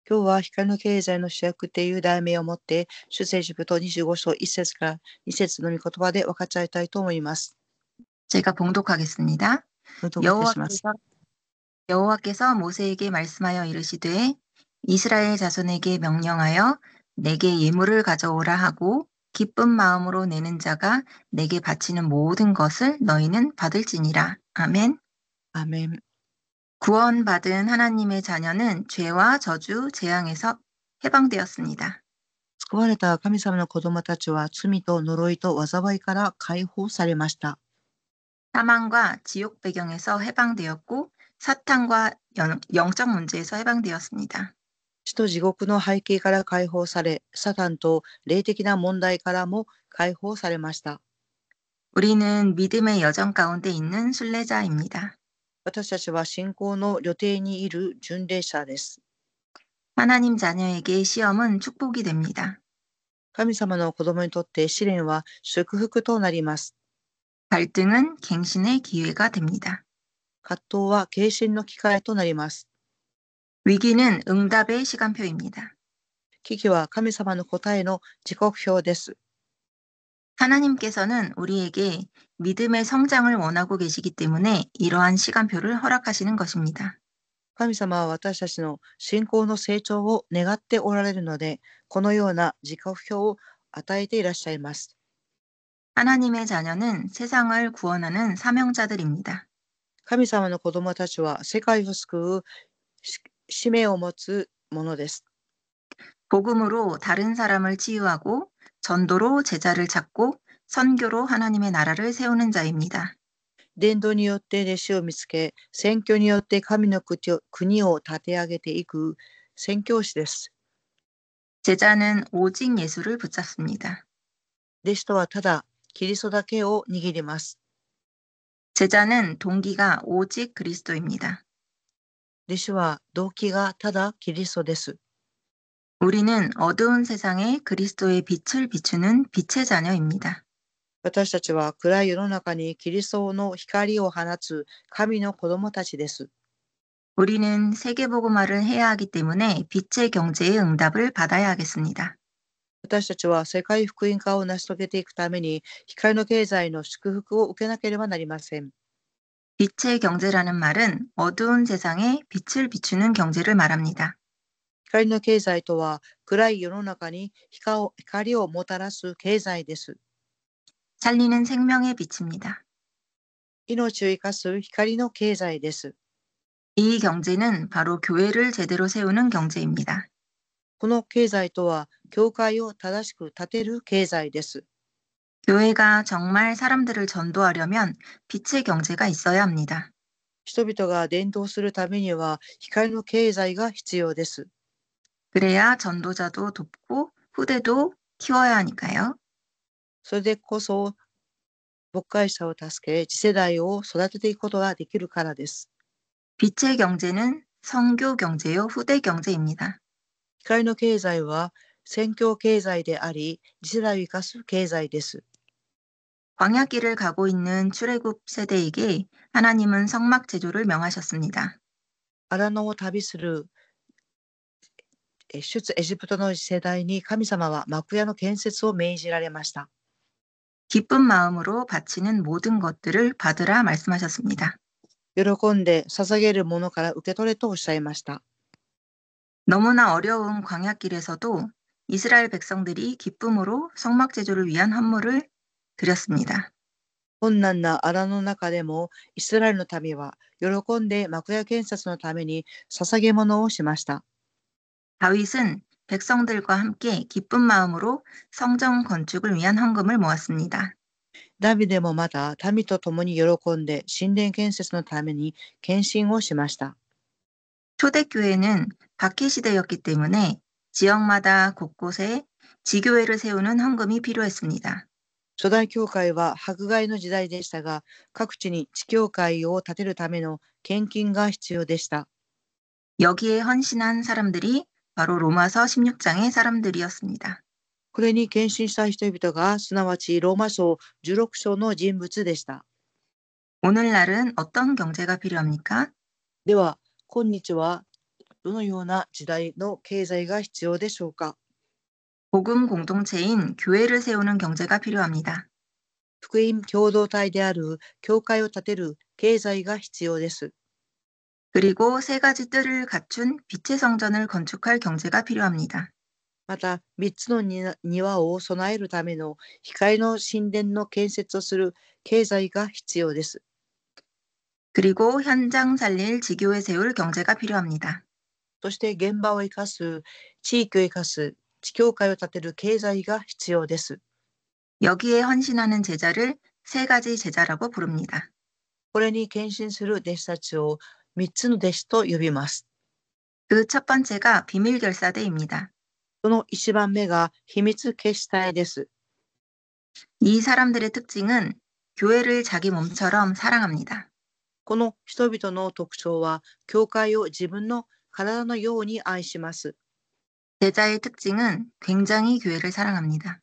今日は光の経済の主役っていう題名をもって、出エジプト25章1節から2節の御言葉で分かち合いたいと思います。 제가 봉독하겠습니다. お読みいたします。 여호와께서 모세에게 말씀하여 이르시되 이스라엘 자손에게 명령하여 내게 예물을 가져오라 하고 기쁜 마음으로 내는 자가 내게 바치는 모든 것을 너희는 받을지니라. 아멘. アーメン。 구원받은 하나님의 자녀는 죄와 저주, 재앙에서 해방되었습니다. 救われた神様の子供たちは罪と呪いと災いから解放されました。 사망과 지옥 배경에서 해방되었고 사탄과 영적 문제에서 해방되었습니다. 死と地獄の背景から解放され、サタンと霊的な問題からも解放されました。 우리는 믿음의 여정 가운데 있는 순례자입니다. 私たちは信仰の旅程にいる巡礼者です。 하나님 자녀에게 시험은 축복이 됩니다. 神様の子供にとって試練は祝福となります。 갈등은 갱신의 기회가 됩니다. 葛藤は継進の機会となります。 위기는 응답의 시간표입니다. 危機は神様の答えの時刻表です。 하나님께서는 우리에게 믿음의 성장을 원하고 계시기 때문에 이러한 시간표를 허락하시는 것입니다. 神様は私たちの信仰の成長を願っておられるので、このような時刻表を与えていらっしゃいます。 하나님의 자녀는 세상을 구원하는 사명자들입니다. 神様の子供たちは世界を救う使命を持つものです。 복음으로 다른 사람을 치유하고 전도로 제자를 찾고 선교로 하나님의 나라를 세우는 자입니다. 伝道によって弟子を見つけ、宣教によって神の国を立て上げていく宣教師です。 제자는 오직 예수를 붙잡습니다. 弟子とはただキリストだけを握ります。 제자는 동기가 오직 그리스도입니다. 弟子は動機がただキリストです。 우리는 어두운 세상에 그리스도의 빛을 비추는 빛의 자녀입니다. 私たちは暗い世の中にキリストの光を放つ神の子供たちです。 우리는 세계복음화를 해야 하기 때문에 빛의 경제의 응답을 받아야 하겠습니다. 私たちは世界福音化を成し遂げていくために光の経済の祝福を受けなければなりません。 빛의 경제라는 말은 어두운 세상에 빛을 비추는 경제를 말합니다. 光の経済とは暗い世の中に光をもたらす経済です。 살리는 생명의 빛입니다. 命を生かす光の経済です。 이 경제는 바로 교회를 제대로 세우는 경제입니다. この経済とは教会を正しく立てる経済です。 교회가 정말 사람들을 전도하려면 빛의 경제가 있어야 합니다. 人々が伝道するためには光の経済が必要です。 그래야 전도자도 돕고 후대도 키워야 하니까요. それでこそ牧会者を助け、次世代を育てていくことができるからです。 빛의 경제는 선교 경제요 후대 경제입니다. 光の経済は宣教経済であり、次世代を生かす経済です。 광야길을 가고 있는 출애굽 세대에게 하나님은 성막 제조를 명하셨습니다. 荒野を旅する出エジプトの世代に神様は幕屋の建設を命じられました。 기쁜 마음으로 바치는 모든 것들을 받으라 말씀하셨습니다. 喜んで捧げるものから受け取れとおっしゃいました。 너무나 어려운 광야길에서도 이스라엘 백성들이 기쁨으로 성막 제조를 위한 헌물을 드렸습니다. 困難な荒野の中でもイスラエルの民は喜んで幕屋建設のために捧げ物をしました。 다윗은 백성들과 함께 기쁜 마음으로 성전 건축을 위한 헌금을 모았습니다. ダビデもまた民と共に喜んで神殿建設のために献身をしました。 초대교회는 박해시대였기 때문에 지역마다 곳곳에 지교회를 세우는 헌금이 필요했습니다. 初代教会は迫害の時代でしたが、各地に地教会を建てるための献金が必要でした。 여기에 헌신한 사람들이 바로 로마서 16장의 사람들이었습니다. これに献身した人々がすなわちローマ書16章の人物でした。 오늘날은 어떤 경제가 필요합니까? では今日はどのような時代の経済が必要でしょうか。 복음 공동체인 교회를 세우는 경제가 필요합니다. 福音共同体である教会を立てる経済が必要です。 그리고 세 가지 뜰을 갖춘 빛의 성전을 건축할 경제가 필요합니다. また、3つの庭を備えるための光の神殿の建設をする経済が必要です。 그리고 현장 살릴 지교회 세울 경제가 필요합니다. そして現場を生かす、地域を生かす、地教会を立てる経済が必要です。 여기에 헌신하는 제자를 세 가지 제자라고 부릅니다. これに献身する弟子たちを3つの弟子と呼びます。 그 첫 번째가 비밀결사대입니다. その1番目が秘密結体です。 이 사람들의 특징은 교회를 자기 몸처럼 사랑합니다. この人々の特徴は、教会を自分の体のように愛します。 제자의 특징은 굉장히 교회를 사랑합니다.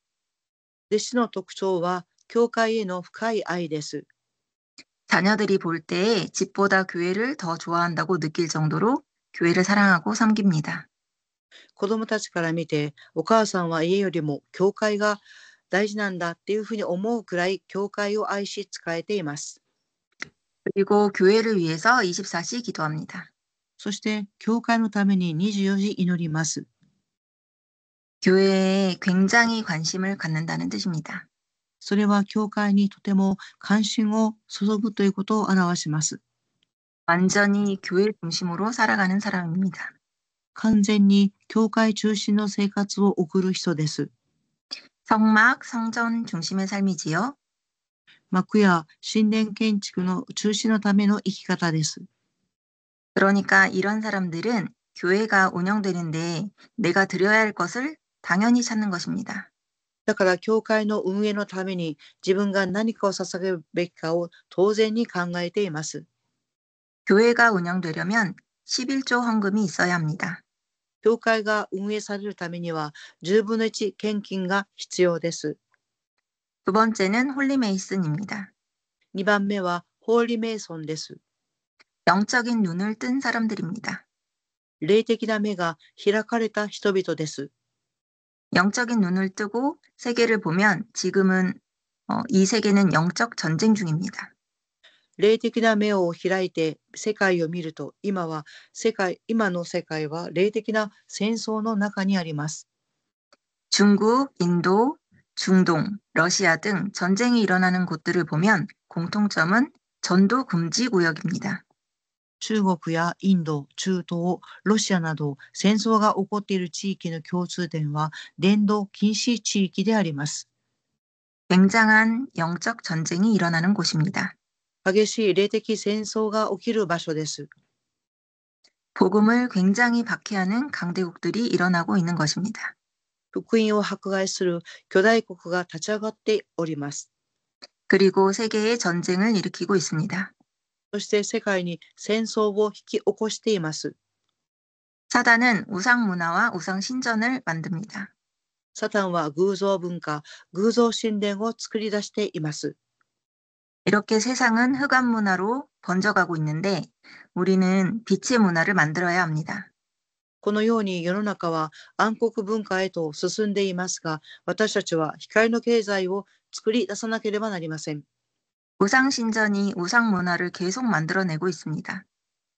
弟子の特徴は、教会への深い愛です。 자녀들이 볼 때에 집보다 교회를 더 좋아한다고 느낄 정도로 교회를 사랑하고 섬깁니다. 子供たちから見て、お母さんは家よりも教会が大事なんだっていうふうに思うくらい教会を愛し仕えています。 그리고 교회를 위해서 24시 기도합니다. そして教会のために24時祈ります。 교회에 굉장히 관심을 갖는다는 뜻입니다. それは教会にとても関心を注ぐということを表します。 완전히 교회 중심으로 살아가는 사람입니다. 完全に教会中心の生活を送る人です。 성막, 성전 중심의 삶이지요. 幕や神殿建築の中心のための生き方です。 그러니까 이런 사람들은 교회가 운영되는데 내가 드려야 할 것을 당연히 찾는 것입니다. だから教会の運営のために自分が何かを捧げるべきかを当然に考えています。 교회가 운영되려면 11조 헌금이 있어야 합니다. 教会が運営されるためには10分の1献金が必要です。 두 번째는 홀리메이슨입니다. 2番目はホーリーメイソンです。 영적인 눈을 뜬 사람들입니다. 霊的な目が開かれた人々です。 영적인 눈을 뜨고 세계를 보면 지금은 이 세계는 영적 전쟁 중입니다. 霊的な目を開いて世界を見ると、今の世界は霊的な戦争の中にあります。 중국, 인도, 중동, 러시아 등 전쟁이 일어나는 곳들을 보면 공통점은 전도 금지 구역입니다. 中国やインド、中東、ロシアなど戦争が起こっている地域の共通点は伝道禁止地域であります。 굉장한 영적 전쟁이 일어나는 곳입니다. 激しい霊的戦争が起きる場所です。 복음을 굉장히 박해하는 강대국들이 일어나고 있는 것입니다. 福音を迫害する巨大国が立ち上がっております。 그리고 세계에 전쟁을 일으키고 있습니다. そして世界に戦争を引き起こしています。 사단은 우상 문화와 우상 신전을 만듭니다. サタンは偶像文化、偶像神殿を作り出しています。 이렇게 세상은 흑암 문화로 번져가고 있는데 우리는 빛의 문화를 만들어야 합니다. このように世の中は暗黒文化へと進んでいますが、私たちは光の経済を作り出さなければなりません。 우상 신전이 우상 문화를 계속 만들어내고 있습니다.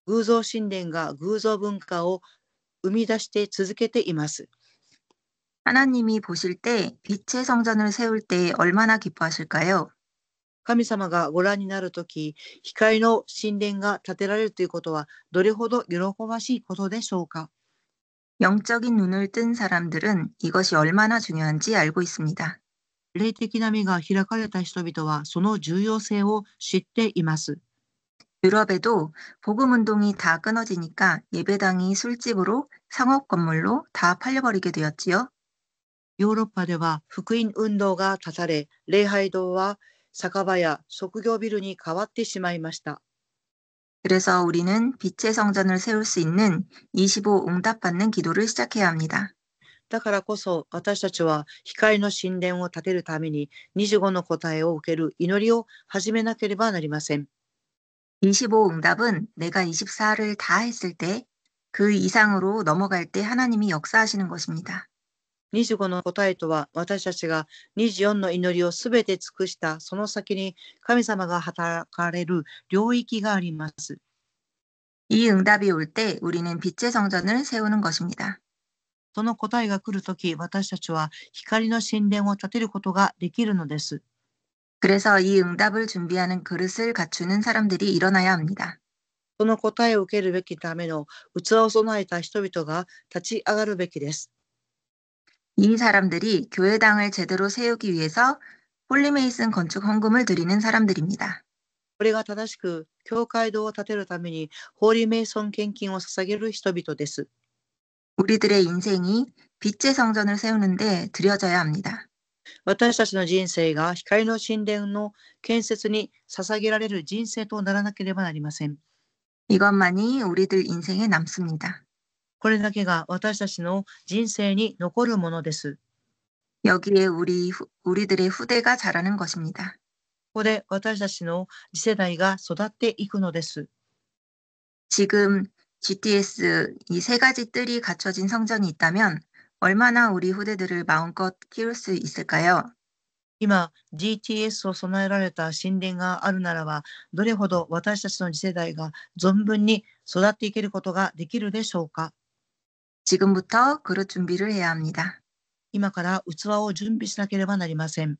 偶像神殿が偶像文化を生み出して続けています。 하나님이 보실 때 빛의 성전을 세울 때 얼마나 기뻐하실까요? 神様がご覧になるとき、光の神殿が建てられるということはどれほど喜ばしいことでしょうか。 영적인 눈을 뜬 사람들은 이것이 얼마나 중요한지 알고 있습니다. 霊的な目が開かれた人々はその重要性を知っています。 유럽에도 복음 운동이 다 끊어지니까 예배당이 술집으로 상업 건물로 다 팔려버리게 되었지요. ヨーロッパでは福音運動が断たれ、礼拝堂は酒場や職業ビルに変わってしまいました。 그래서 우리는 빛의 성전을 세울 수 있는 25 응답받는 기도를 시작해야 합니다. だからこそ私たちは光の神殿を建てるために25の答えを受ける祈りを始めなければなりません。 25 응답은 내가 24를 다 했을 때 그 이상으로 넘어갈 때 하나님이 역사하시는 것입니다. 25の答えとは、私たちが24の祈りをすべて尽くしたその先に神様が働かれる領域があります。 이 응답이 올 때 우리는 빛의 성전을 세우는 것입니다. その答えが来るとき、私たちは光の神殿を建てることができるのです。 그래서 이 응답을 준비하는 그릇을 갖추는 사람들이 일어나야 합니다. その答えを受けるべきための器を備えた人々が立ち上がるべきです。 이 사람들이 교회당을 제대로 세우기 위해서 홀리메이슨 건축 헌금을 드리는 사람들입니다. これが正しく教会堂を建てるためにホーリーメイソン献金を捧げる人々です。 우리들의 인생이 빛의 성전을 세우는데 들여져야 합니다. 私たちの人生が光の神殿の建設に捧げられる人生とならなければなりません。 이것만이 우리들 인생에 남습니다. これだけが私たちの人生に残るものです。 여기에 우리들의 후대가 자라는 것입니다. ここで私たちの次世代が育っていくのです。 지금 GTS 이 세 가지 뜰이 갖춰진 성전이 있다면 얼마나 우리 후대들을 마음껏 키울 수 있을까요? 今 GTS を備えられた神殿があるならば、どれほど私たちの次世代が存分に育っていけることができるでしょうか。 지금부터 그릇 준비를 해야 합니다. 今から器を準備しなければなりません。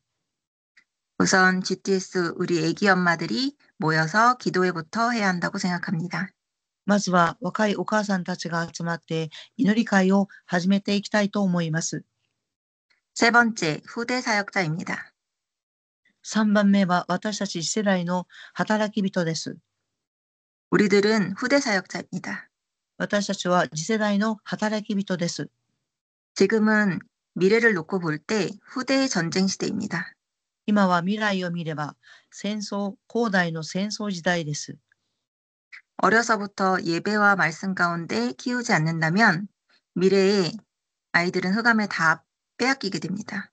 우선 GTS 우리 애기 엄마들이 모여서 기도회부터 해야 한다고 생각합니다. まずは若いお母さんたちが集まって祈り会を始めていきたいと思います。 세 번째, 후대 사역자입니다. 3番目は私たち次世代の働き人です。 우리들은 후대 사역자입니다. 私たちは次世代の働き人です。 지금은 미래를 놓고 볼 때 후대의 전쟁 시대입니다. 今は未来を見れば広大の戦争時代です。 어려서부터 예배와 말씀 가운데 키우지 않는다면 미래에 아이들은 흑암에 다 빼앗기게 됩니다.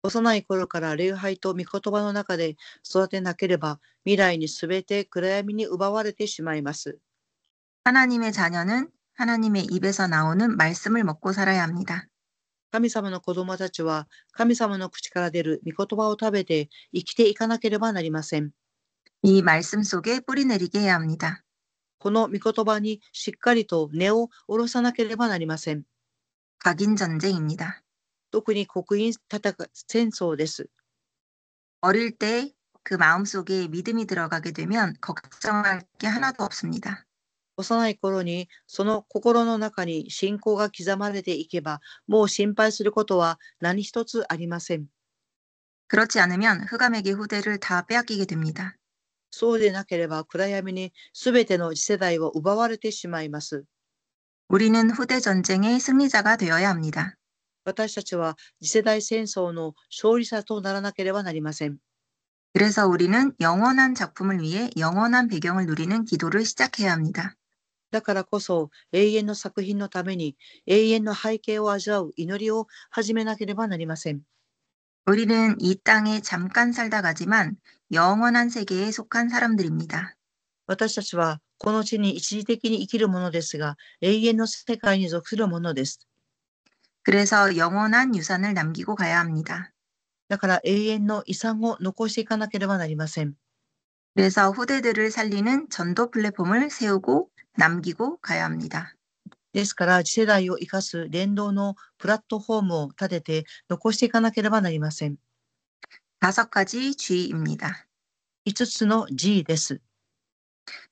幼い頃から礼拝と御言葉の中で育てなければ未来にすべて暗闇に奪われてしまいます。 하나님의 자녀는 하나님의 입에서 나오는 말씀을 먹고 살아야 합니다. 神様の子供たちは神様の口から出る御言葉を食べて生きていかなければなりません。 이 말씀 속에 뿌리 내리게 해야 합니다. この御言葉にしっかりと根を下ろさなければなりません。 각인 전쟁입니다. 特に刻印戦争です。 어릴 때 그 마음속에 믿음이 들어가게 되면 걱정할 게 하나도 없습니다. 幼い頃にその心の中に信仰が刻まれていけば、もう心配することは何一つありません。 그렇지 않으면 흑암에게 후대를 다 빼앗기게 됩니다. そうでなければ暗闇にすべての次世代を奪われてしまいます。 우리는 후대 전쟁의 승리자가 되어야 합니다. 私たちは次世代戦争の勝利者とならなければなりません。 그래서 우리는 영원한 작품을 위해 영원한 배경을 누리는 기도를 시작해야 합니다. だからこそ永遠の作品のために永遠の背景を味わう祈りを始めなければなりません。 우리는 이 땅에 잠깐 살다 가지만 영원한 세계에 속한 사람들입니다. 私たちはこの地に一時的に生きるものですが、永遠の世界に属するものです。 그래서 영원한 유산을 남기고 가야 합니다. だから永遠の遺産を残していかなければなりません。 그래서 후대들을 살리는 전도 플랫폼을 세우고 남기고 가야 합니다. ですから次世代を生かす伝道のプラットフォームを立てて残していかなければなりません。 5가지 G입니다. 5つの G です。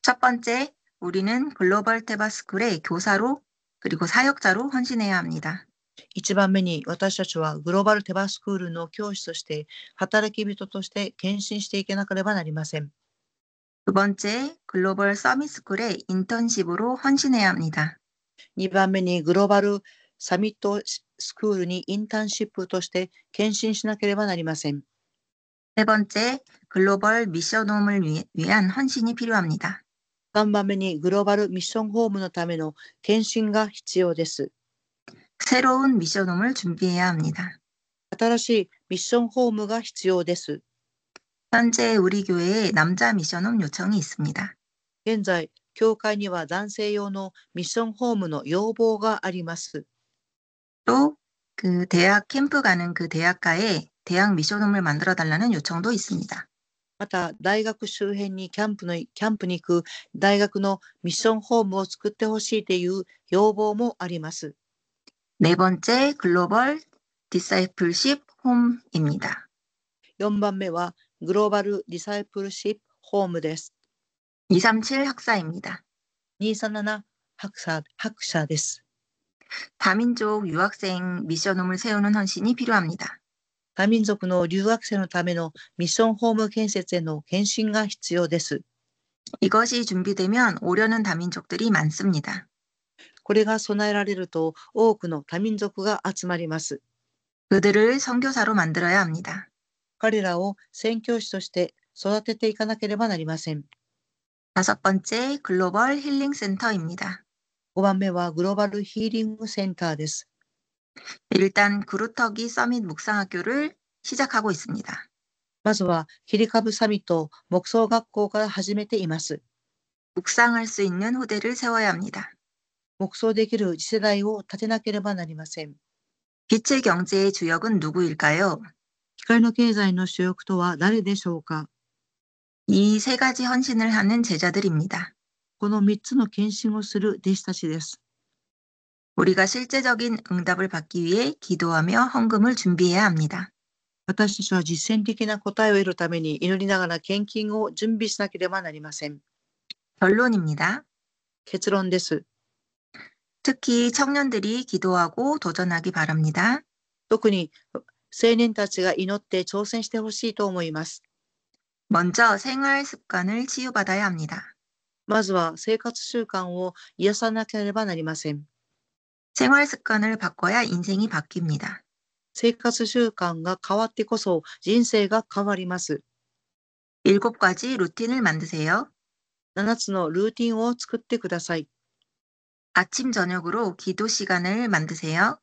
첫 번째, 우리는 글로벌 테바스쿨의 교사로 그리고 사역자로 헌신해야 합니다. 1番目に私たちはグローバルテバスクールの教師として働き人として献身していけなければなりません。 두 번째, 글로벌 서밋스쿨의 인턴십으로 헌신해야 합니다. 2番目にグローバルサミットスクールにインターンシップとして献身しなければなりません。 세 번째, 글로벌 미션홈을 위한 헌신이 필요합니다. 3番目にグローバルミッションホームのための献身が必要です。 새로운 미션홈을 준비해야 합니다. 新しいミッションホームが必要です。 현재 우리 교회에 남자 미션홈 요청이 있습니다. 現在、教会には男性用のミッションホームの要望があります。 또 그 대학 캠프 가는 그 대학가에 대학 미션홈을 만들어 달라는 요청도 있습니다. また、大学周辺にキャンプに行く大学のミッションホームを作ってほしいという要望もあります。 네 번째 글로벌 디사이플십 홈입니다. 4番目はグローバルディサイプルシップホームです。 237 학사입니다. 237학者です。 다민족 유학생 미션홈을 세우는 헌신이 필요합니다. 多民族の留学生のためのミッションホーム建設への献身が必要です。 이것이 준비되면 오려는 다민족들이 많습니다. これが備えられると多くの多民族が集まります。 그들을 선교사로 만들어야 합니다. 彼らを宣教師として育てていかなければなりません。 다섯 번째 글로벌 힐링 센터입니다. 5番目はグローバルヒーリングセンターです。 일단 구루터기 서밋 묵상학교를 시작하고 있습니다. まずは切り株サミット木葬学校から始めています。 묵상할 수 있는 후대를 세워야 합니다. 木葬できる次世代を立てなければなりません。 빛의 경제의 주역은 누구일까요? 光の経済の主役とは誰でしょうか。 이 세 가지 헌신을 하는 제자들입니다. この3つの献身をする弟子たちです。 우리가 실제적인 응답을 받기 위해 기도하며 헌금을 준비해야 합니다. 私たちは実践的な答えを得るために祈りながら献金を準備しなければなりません。 결론입니다. 結論です。 특히 청년들이 기도하고 도전하기 바랍니다. 特に青年たちが祈って挑戦してほしいと思います。 먼저 생활 습관을 치유받아야 합니다. まずは生活習慣を癒さなければなりません。 생활 습관을 바꿔야 인생이 바뀝니다. 生活習慣が変わってこそ人生が変わります。 7가지 루틴을 만드세요. 7つのルーティンを作ってください。 아침 저녁으로 기도 시간을 만드세요.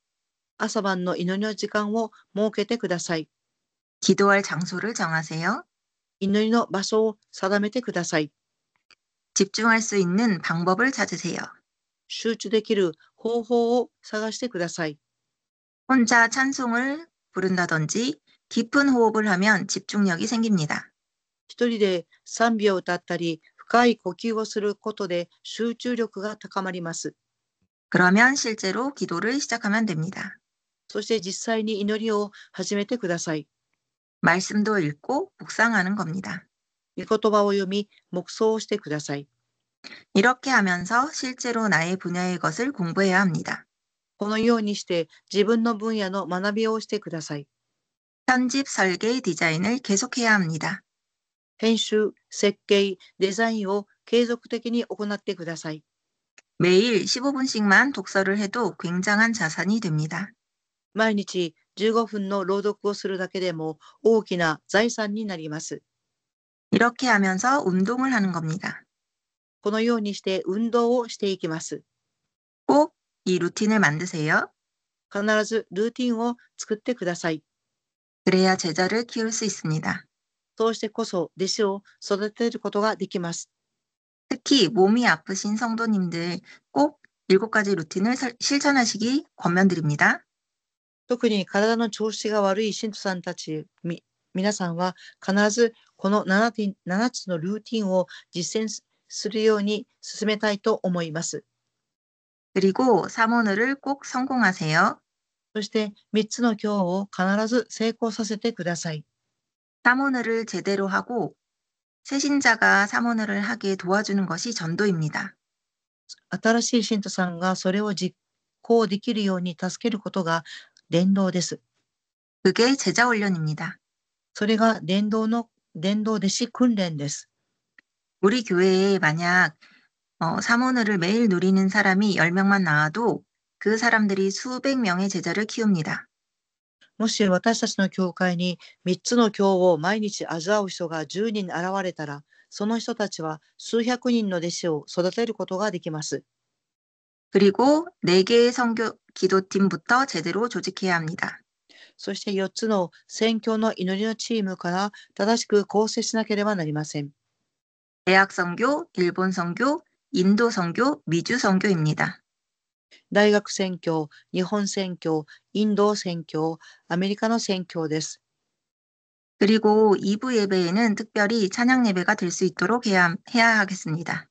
朝晩の祈りの時間を設けてください。 기도할 장소를 정하세요. 祈りの場所を定めてください。 집중할 수 있는 방법을 찾으세요. 集中できる方法を探してください。 혼자 찬송을 부른다든지 깊은 호흡을 하면 집중력이 생깁니다. 一人で賛美を歌ったり、深い呼吸をすることで集中力が高まります。 그러면 실제로 기도를 시작하면 됩니다. そして実際に祈りを始めてください。 말씀도 읽고 묵상하는 겁니다. 御言葉を読み、黙想をしてください。 이렇게 하면서 실제로 나의 분야의 것을 공부해야 합니다. このようにして自分の分野の学びをしてください。 편집, 설계, 디자인을 계속해야 합니다. 編集、設計、デザインを継続的に行ってください。 매일 15분씩만 독서를 해도 굉장한 자산이 됩니다. 毎日15分の朗読をするだけでも大きな財産になります。 이렇게 하면서 운동을 하는 겁니다. このようにして運動をしていきます。 꼭 이 루틴을 만드세요. 必ずルーティンを作ってください。 그래야 제자를 키울 수 있습니다. そうしてこそ弟子を育てることができます。 특히 몸이 아프신 성도님들 꼭 7가지 루틴을 실천하시기 권면드립니다. 特に体の調子が悪い信徒さんたち、皆さんは必ずこの 7つのルーティンを実践するように進めたいと思います。 그리고 사모늘을 꼭 성공하세요. そして3つの教を必ず成功させてください。 사모늘을 제대로 하고 새신자가 사모늘을 하게 도와주는 것이 전도입니다. 新しい信徒さんがそれを実行できるように助けることが伝道です。 그게 제자 훈련입니다. それが伝道弟子訓練です。 우리 교회에 만약 사모늘을 매일 누리는 사람이 10명만 나와도 그 사람들이 수백 명의 제자를 키웁니다. もし私たちの教会に3つの教を毎日味わう人が10人現れたら、その人たちは数百人の弟子を育てることができます。 그리고 4개의 선교 기도팀부터 제대로 조직해야 합니다. そして4つの宣教の祈りのチームから正しく構成しなければなりません。 대학 선교, 일본 선교, 인도 선교, 미주 선교입니다. 大学宣教、日本宣教、インド宣教、アメリカの宣教です。 그리고 2부 예배에는 특별히 찬양 예배가 될 수 있도록 해야 하겠습니다.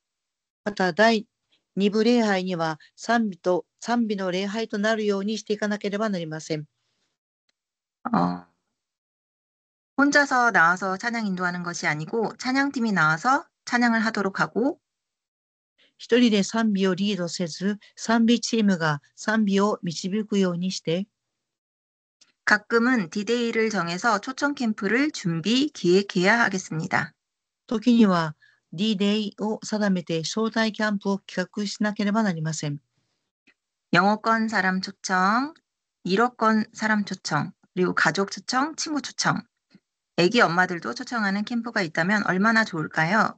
また第2部礼拝には賛美の礼拝となるようにしていかなければなりません。 어, 혼자서 나와서 찬양 인도하는 것이 아니고 찬양팀이 나와서 찬양을 하도록 하고 一人で賛美をリードせず、賛美チームが賛美を導くようにして、 가끔은 디데이를 정해서 초청 캠프를 준비, 기획해야 하겠습니다. 時には D-Day を定めて招待キャンプを企画しなければなりません。 영어권 사람 초청, 일어권 사람 초청, 그리고 가족 초청, 친구 초청. 애기 엄마들도 초청하는 캠프가 있다면 얼마나 좋을까요?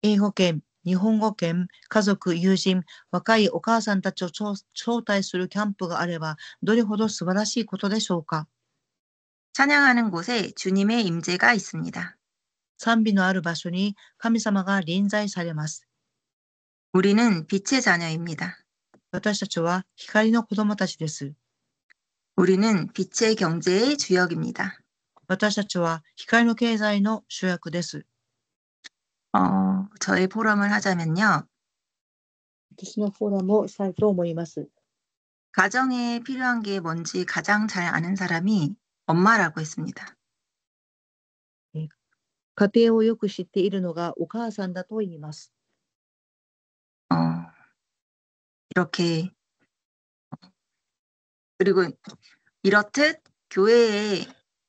英語圏、日本語圏、家族、友人、若いお母さんたちを招待するキャンプがあれば、どれほど素晴らしいことでしょうか。 찬양하는 곳에 주님의 임재가 있습니다. 賛美のある場所に神様が臨在されます。 우리는 빛의 자녀입니다. 私たちは光の子供たちです。 우리는 빛의 경제의 주역입니다. 私たちは光の経済の主役です。 저의 포럼을 하자면요. 私のフォーラムをしたいと思います。 가정에 필요한 게 뭔지 가장 잘 아는 사람이 엄마라고 했습니다. 家庭をよく知っているのがお母さんだと言います。 이렇게 그리고 이렇듯 교회에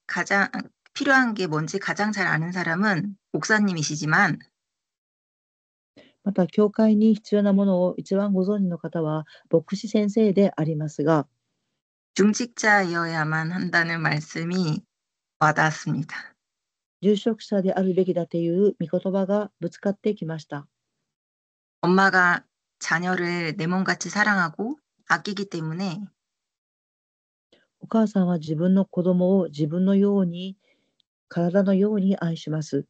가장 필요한 게 뭔지 가장 잘 아는 사람은 목사님이시지만 また、教会に必要なものを一番ご存知の方は牧師先生でありますが、 중직자이어야만 한다는 말씀이 와닿았습니다. 住職者であるべきだという御言葉がぶつかってきました。 엄마가 자녀를 내 몸같이 사랑하고 아끼기 때문에 お母さんは自分の子供を自分のように、体のように愛します。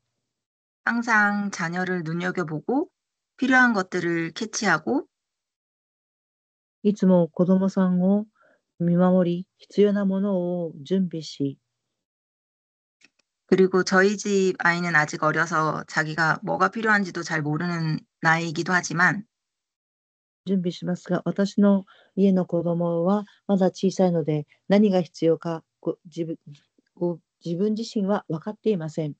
항상 자녀를 눈여겨보고 필요한 것들을 캐치하고 いつも子供さんを見守り、必要なものを準備し、 그리고 저희 집 아이는 아직 어려서 자기가 뭐가 필요한지도 잘 모르는 나이이기도 하지만 準備しますが、私の家の子供はまだ小さいので、何が必要か自分自身は分かっていません。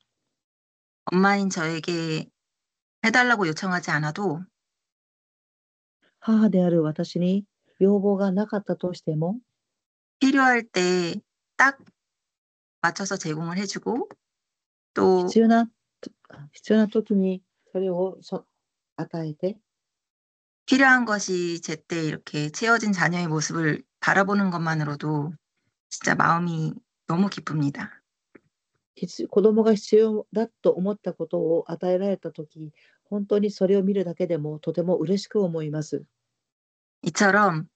엄마인 저에게 해달라고 요청하지 않아도 母である私に要望がなかったとしても、 필요할 때 딱 맞춰서 제공을 해주고 또 必要な時にそれを与えて、 필요한 것이 제때 이렇게 채워진 자녀의 모습을 바라보는 것만으로도 진짜 마음이 너무 기쁩니다. 子供が必要だと思ったことを与えられた時、本当にそれを見るだけでもとても嬉しく思います。 이처럼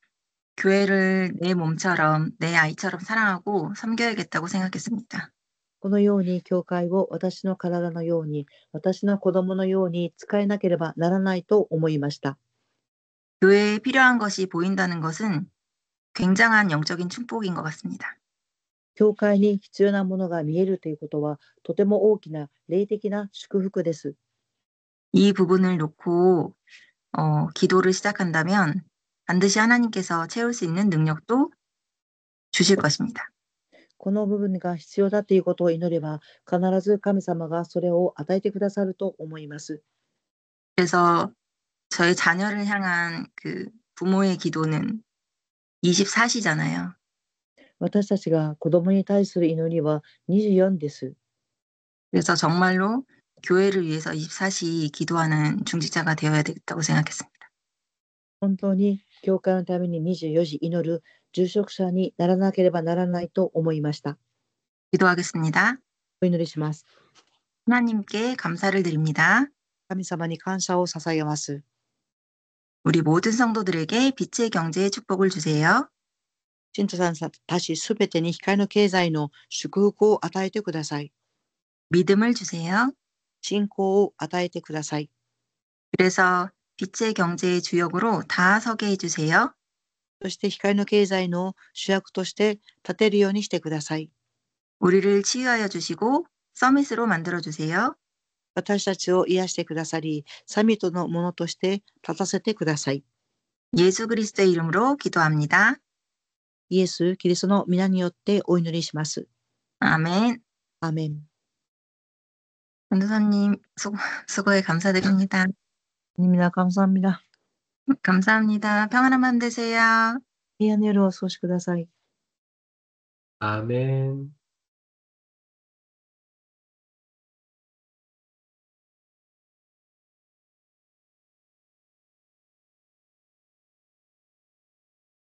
교회를 내 몸처럼 내 아이처럼 사랑하고 섬겨야겠다고 생각했습니다. このように教会を私の体のように、私の子供のように使えなければならないと思いました。 교회에 필요한 것이 보인다는 것은 굉장한 영적인 축복인 것 같습니다. 教会に必要なものが見えるということは、とても大きな霊的な祝福です。 이 부분을 놓고 기도를 시작한다면 반드시 하나님께서 채울 수 있는 능력도 주실 것입니다. この部分が必要だということを祈れば、必ず神様がそれを与えてくださると思います。 그래서 저의 자녀를 향한 그 부모의 기도는 24시잖아요. 私たちが子供に対する祈りは24です。 그래서 정말로 교회를 위해서 24시 기도하는 중직자가 되어야 되겠다고 생각했습니다. 本当に教会のために24時祈る住職者にならなければならないと思いました。 기도하겠습니다. お祈りします。 하나님께 감사를 드립니다. 神様に感謝を捧げます。 우리 모든 성도들에게 빛의 경제의 축복을 주세요. 信徒さんたちすべてに光の経済の祝福を与えてください。 믿음을 주세요. 信仰を与えてください。 그래서 빛의 경제의 주역으로 다 서게 해주세요. そして光の経済の主役として立てるようにしてください。 우리를 치유하여 주시고 서밋으로 만들어 주세요. 私たちを癒してくださり、サミットのものとして立たせてください。 예수 그리스도의 이름으로 기도합니다. イエス・キリストの皆によってお祈りします。 아멘. アーメン。 전도사님 수고에 감사드립니다. 님이나 감사합니다. 감사합니다. 평안한 밤 되세요. 平安の夜をお過ごしください。 아멘.